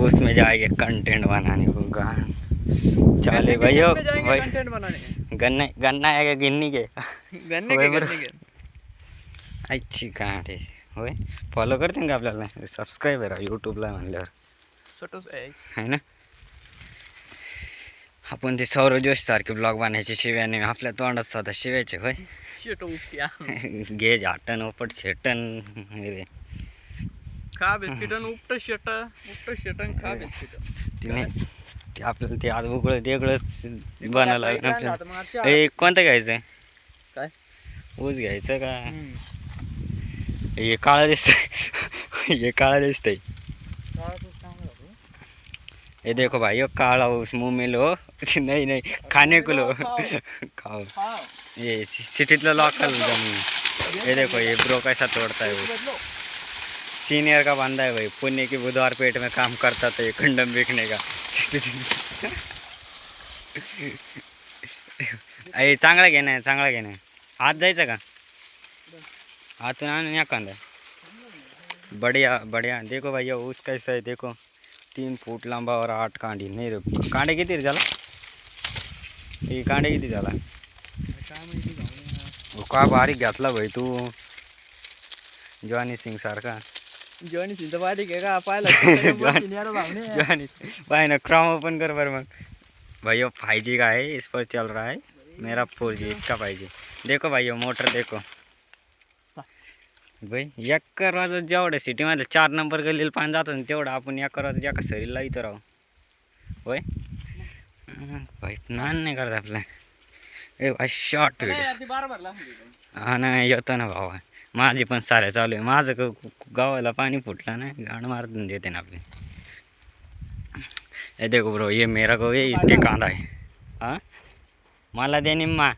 उसमें जाएंगे कंटेंट बनाने को चले भैया भाई कंटेंट बनाने गन्ना गन्ना आएगा गिन्नी के गन्ने होय के बरं. गन्ने के अच्छी कांडे होय फॉलो करते का आपल्याला सबस्क्राईबर आहे यूट्यूबला म्हणल्यावर छोटस आहे है ना. आपण ते सौरव जोशी सारखे ब्लॉग बनायचे शिव्याने आपल्या तोंडात स्वतः शिवायचे होय. शेटो उपट्या घे झाटन उपट शेटन रे खा बिस्किटन उपट शेटन खा बिस्किट तिने ते आपल्याला ते आज उघड वेगळंच बनायला लागलं आपल्याला. हे कोणतं घ्यायचं काय ऊस घ्यायचं का हे काळं दिसतंय हे काळं दिसतंय. ये देखो भाई ये काला उस मुंह में लो नहीं नहीं खाने को लो खाओ. ये सिटीतला लोकल जमीन. ये देखो ये ब्रो कैसा तोड़ता है वो सीनियर का बंदा है भाई. पुणे की बुधवार पेट में काम करता था ये कंडम बेचने का. अरे चांगला घेणं आहे चांगला घेणं आहे. आत जायचं का आतून आणून एखादा बढ़िया बढ़िया. देखो भैया ऊस कैसा है देखो 3 फूट लंबा और 8 कांडी नाही रे. कांडे किती झाला हे कांडे किती झाला का बारीक घातला भाई तू जॉनी सिंग सारखा. जॉनी सिंग बारीक आहे का पाहिला जॉनी भाई ना क्रॉम ओपन कर बर मग. भाई 5G का है इस पर चल रहा है मेरा 4G इसका 5G. देखो भाई मोटर देखो भाई एका रोजात जेवढं सिटीमध्ये 4 नंबर गल्लीला पाणी जातं तेवढं आपण एका रोजात एका सरीला इथं राहू होय. भाई नान नाही करत आपलं ए भाई शॉर्ट व्हिडिओ हा ना येतो ना भावा. माझी पण साऱ्या चालू आहे माझं गावाला पाणी फुटलं ना गाणं मारून देते ना आपले. ये देखो ब्रो ये मेरा को ये इसके कांदा है हाँ मला दे निम्मा